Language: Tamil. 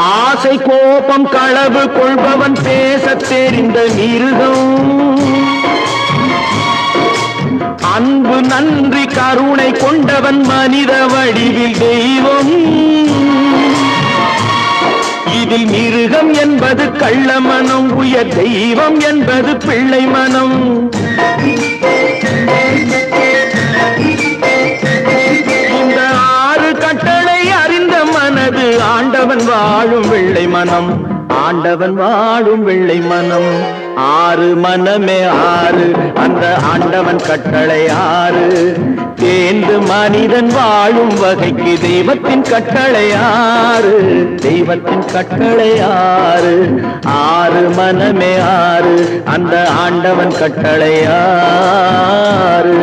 ஆசை கோபம் களவு கொள்பவன் பேசத் தெரிந்த மிருகம், அன்பு நன்றி கருணை கொண்டவன் மனித வடிவில் தெய்வம். இதில் மிருகம் என்பது கள்ள மனம், உயர் தெய்வம் என்பது பிள்ளை மனம். இந்த 6 கட்டளை அறிந்த மனது ஆண்டவன் வாழும் வெள்ளை மனம், ஆண்டவன் வாழும் வெள்ளை மனம். 6 மனமே 6, அந்த ஆண்டவன் கட்டளை 6. தேர்ந்து மனிதன் வாழும் வகைக்கு தெய்வத்தின் கட்டளை 6, தெய்வத்தின் கட்டளை 6. 6 மனமே 6, அந்த ஆண்டவன் கட்டளை 6.